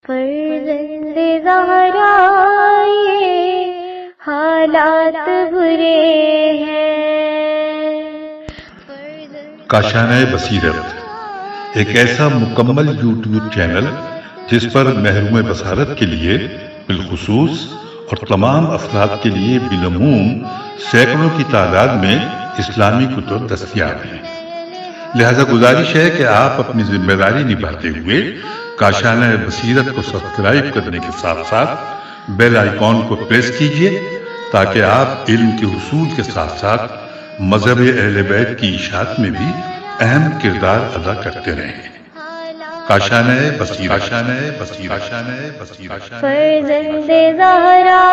فرزند زہرا یہ حالات برے ہیں۔ کاشانۂ بصیرت ایک ایسا مکمل یوٹیوب چینل جس پر محروم بصارت کے لیے بالخصوص اور تمام افراد کے لیے بالعموم سینکڑوں کی تعداد میں اسلامی کتب دستیاب ہیں۔ لہذا گزارش ہے کہ آپ اپنی ذمہ داری نبھاتے ہوئے کاشانۂ بصیرت کو سبسکرائب کرنے کے ساتھ ساتھ بیل آئیکن کو پریس کیجئے تاکہ آپ علم کے حصول کے ساتھ ساتھ مذہب اہل بیت کی اشاعت میں بھی اہم کردار ادا کرتے رہیں۔ کاشانۂ بصیرت، کاشانۂ بصیرت، کاشانۂ بصیرت۔ فرزند زہرا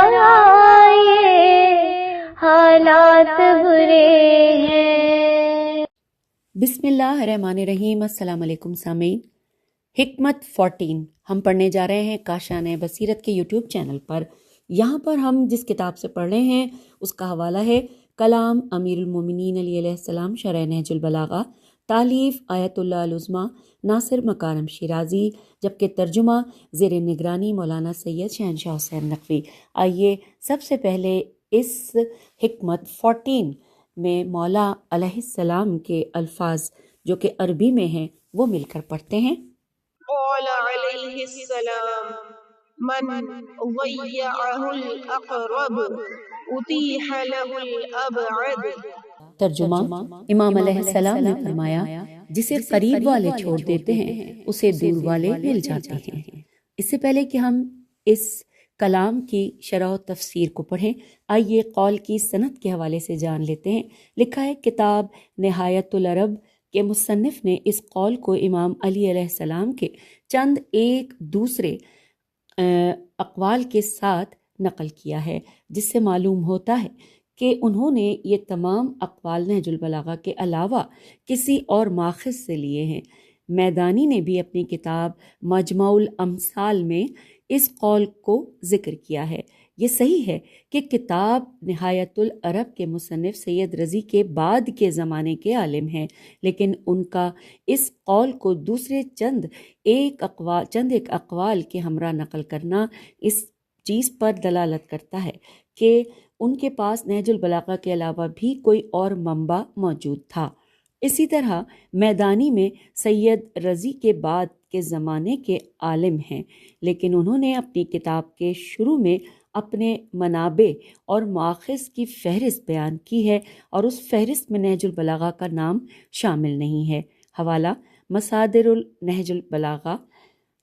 یہ حالات برے ہیں۔ بسم اللہ الرحمن الرحیم۔ السلام علیکم سامعین، حکمت 14 ہم پڑھنے جا رہے ہیں کاشانۂ بصیرت کے یوٹیوب چینل پر۔ یہاں پر ہم جس کتاب سے پڑھ رہے ہیں اس کا حوالہ ہے کلام امیر المومنین علی علیہ السلام شرح نہج البلاغہ، تالیف آیت اللہ العظمیٰ ناصر مکارم شیرازی، جبکہ ترجمہ زیر نگرانی مولانا سید شہنشاہ حسین نقوی۔ آئیے سب سے پہلے اس حکمت 14 میں مولا علیہ السلام کے الفاظ جو کہ عربی میں ہیں وہ مل کر پڑھتے ہیں۔ قال علیہ السلام من ضیعہ الاقرب اتیح له الابعد۔ ترجمہ، امام علیہ السلام نے فرمایا جسے قریب والے چھوڑ دیتے ہیں اسے دور والے مل جاتے ہیں۔ اس سے پہلے کہ ہم اس کلام کی شرح و تفسیر کو پڑھیں، آئیے قول کی سند کے حوالے سے جان لیتے ہیں۔ لکھا ہے کتاب نہایت العرب کے مصنف نے اس قول کو امام علی علیہ السلام کے چند ایک دوسرے اقوال کے ساتھ نقل کیا ہے، جس سے معلوم ہوتا ہے کہ انہوں نے یہ تمام اقوال نہج البلاغہ کے علاوہ کسی اور ماخذ سے لیے ہیں۔ میدانی نے بھی اپنی کتاب مجمع الامثال میں اس قول کو ذکر کیا ہے۔ یہ صحیح ہے کہ کتاب نہایت العرب کے مصنف سید رضی کے بعد کے زمانے کے عالم ہیں، لیکن ان کا اس قول کو دوسرے چند ایک اقوال کے ہمراہ نقل کرنا اس چیز پر دلالت کرتا ہے کہ ان کے پاس نہج البلاغہ کے علاوہ بھی کوئی اور منبع موجود تھا۔ اسی طرح میدانی میں سید رضی کے بعد کے زمانے کے عالم ہیں، لیکن انہوں نے اپنی کتاب کے شروع میں اپنے منابع اور ماخذ کی فہرست بیان کی ہے، اور اس فہرست میں نہج البلاغہ کا نام شامل نہیں ہے۔ حوالہ مصادر النہج البلاغہ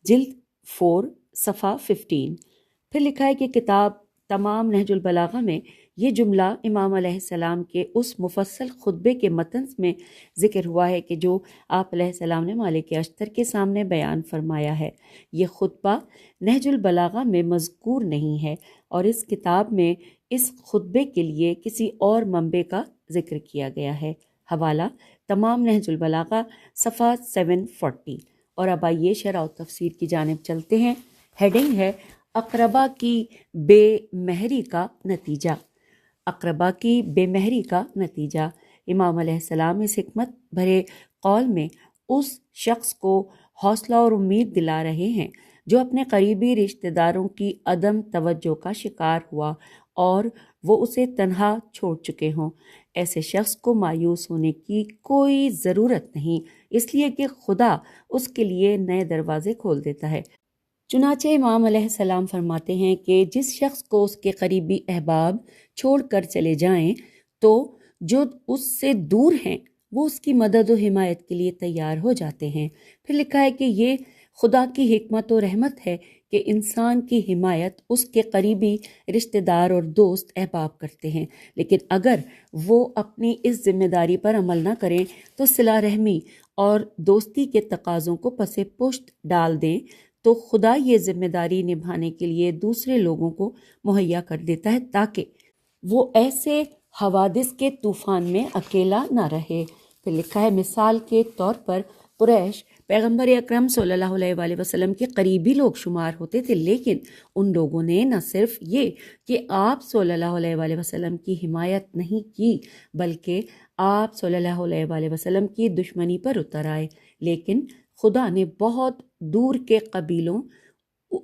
جلد 4 صفحہ 15۔ پھر لکھا ہے کہ کتاب تمام نہج البلاغہ میں یہ جملہ امام علیہ السلام کے اس مفصل خطبے کے متن میں ذکر ہوا ہے کہ جو آپ علیہ السلام نے مالک اشتر کے سامنے بیان فرمایا ہے۔ یہ خطبہ نہج البلاغہ میں مذکور نہیں ہے، اور اس کتاب میں اس خطبے کے لیے کسی اور منبع کا ذکر کیا گیا ہے۔ حوالہ تمام نہج البلاغہ صفحہ 740۔ اور اب آئیے شرح و تفسیر کی جانب چلتے ہیں۔ ہیڈنگ ہے اقربا کی بے مہری کا نتیجہ۔ اقربا کی بے مہری کا نتیجہ۔ امام علیہ السلام اس حکمت بھرے قول میں اس شخص کو حوصلہ اور امید دلا رہے ہیں جو اپنے قریبی رشتہ داروں کی عدم توجہ کا شکار ہوا اور وہ اسے تنہا چھوڑ چکے ہوں۔ ایسے شخص کو مایوس ہونے کی کوئی ضرورت نہیں، اس لیے کہ خدا اس کے لیے نئے دروازے کھول دیتا ہے۔ چنانچہ امام علیہ السلام فرماتے ہیں کہ جس شخص کو اس کے قریبی احباب چھوڑ کر چلے جائیں تو جو اس سے دور ہیں وہ اس کی مدد و حمایت کے لیے تیار ہو جاتے ہیں۔ پھر لکھا ہے کہ یہ خدا کی حکمت و رحمت ہے کہ انسان کی حمایت اس کے قریبی رشتہ دار اور دوست احباب کرتے ہیں، لیکن اگر وہ اپنی اس ذمہ داری پر عمل نہ کریں تو صلہ رحمی اور دوستی کے تقاضوں کو پس پشت ڈال دیں تو خدا یہ ذمہ داری نبھانے کے لیے دوسرے لوگوں کو مہیا کر دیتا ہے تاکہ وہ ایسے حوادث کے طوفان میں اکیلا نہ رہے۔ پھر لکھا ہے مثال کے طور پر قریش پیغمبر اکرم صلی اللہ علیہ وآلہ وسلم کے قریبی لوگ شمار ہوتے تھے، لیکن ان لوگوں نے نہ صرف یہ کہ آپ صلی اللہ علیہ وآلہ وسلم کی حمایت نہیں کی، بلکہ آپ صلی اللہ علیہ وآلہ وسلم کی دشمنی پر اتر آئے، لیکن خدا نے بہت دور کے قبیلوں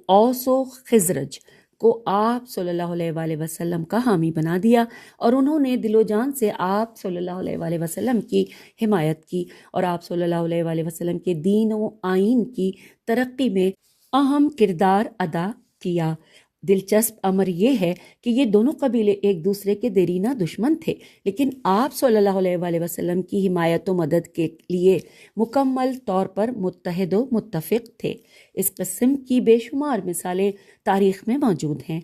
اوس و خزرج کو آپ صلی اللہ علیہ وآلہ وسلم کا حامی بنا دیا، اور انہوں نے دل و جان سے آپ صلی اللہ علیہ وآلہ وسلم کی حمایت کی، اور آپ صلی اللہ علیہ وآلہ وسلم کے دین و آئین کی ترقی میں اہم کردار ادا کیا۔ دلچسپ امر یہ ہے کہ یہ دونوں قبیلے ایک دوسرے کے دیرینہ دشمن تھے، لیکن آپ صلی اللہ علیہ وآلہ وسلم کی حمایت و مدد کے لیے مکمل طور پر متحد و متفق تھے۔ اس قسم کی بے شمار مثالیں تاریخ میں موجود ہیں۔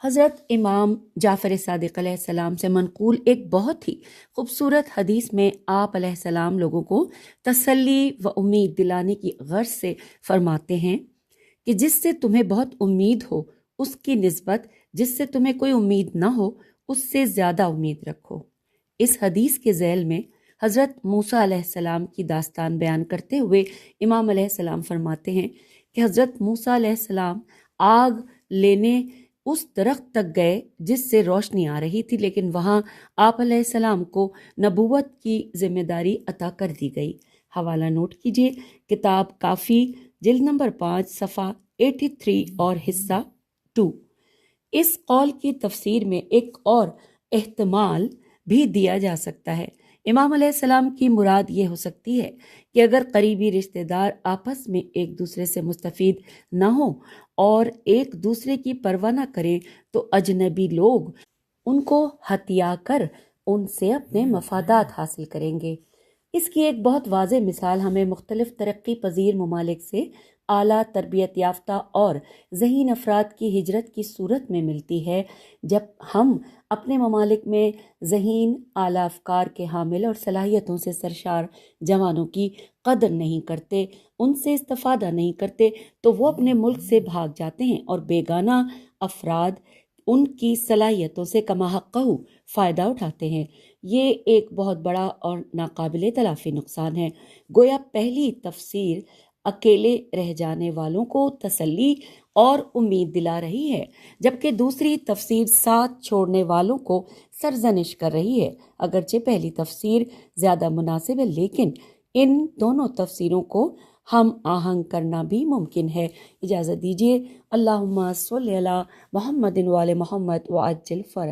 حضرت امام جعفر صادق علیہ السلام سے منقول ایک بہت ہی خوبصورت حدیث میں آپ علیہ السلام لوگوں کو تسلی و امید دلانے کی غرض سے فرماتے ہیں کہ جس سے تمہیں بہت امید ہو اس کی نسبت جس سے تمہیں کوئی امید نہ ہو اس سے زیادہ امید رکھو۔ اس حدیث کے ذیل میں حضرت موسیٰ علیہ السلام کی داستان بیان کرتے ہوئے امام علیہ السلام فرماتے ہیں کہ حضرت موسیٰ علیہ السلام آگ لینے اس درخت تک گئے جس سے روشنی آ رہی تھی، لیکن وہاں آپ علیہ السلام کو نبوت کی ذمہ داری عطا کر دی گئی۔ حوالہ نوٹ کیجیے، کتاب کافی، جلد نمبر 5، صفحہ 83 اور حصہ 2۔ اس قول کی تفسیر میں ایک اور احتمال بھی دیا جا سکتا ہے۔ امام علیہ السلام کی مراد یہ ہو سکتی ہے کہ اگر قریبی رشتہ دار آپس میں ایک دوسرے سے مستفید نہ ہوں اور ایک دوسرے کی پرواہ نہ کریں تو اجنبی لوگ ان کو ہتھیا کر ان سے اپنے مفادات حاصل کریں گے۔ اس کی ایک بہت واضح مثال ہمیں مختلف ترقی پذیر ممالک سے اعلیٰ تربیت یافتہ اور ذہین افراد کی ہجرت کی صورت میں ملتی ہے۔ جب ہم اپنے ممالک میں ذہین اعلیٰ افکار کے حامل اور صلاحیتوں سے سرشار جوانوں کی قدر نہیں کرتے، ان سے استفادہ نہیں کرتے، تو وہ اپنے ملک سے بھاگ جاتے ہیں اور بیگانہ افراد ان کی صلاحیتوں سے کما حقہ فائدہ اٹھاتے ہیں۔ یہ ایک بہت بڑا اور ناقابل تلافی نقصان ہے۔ گویا پہلی تفسیر اکیلے رہ جانے والوں کو تسلی اور امید دلا رہی ہے، جبکہ دوسری تفسیر ساتھ چھوڑنے والوں کو سرزنش کر رہی ہے۔ اگرچہ پہلی تفسیر زیادہ مناسب ہے، لیکن ان دونوں تفسیروں کو ہم آہنگ کرنا بھی ممکن ہے۔ اجازت دیجیے۔ اللہم صلی علی محمد وآل محمد وعجل فرج۔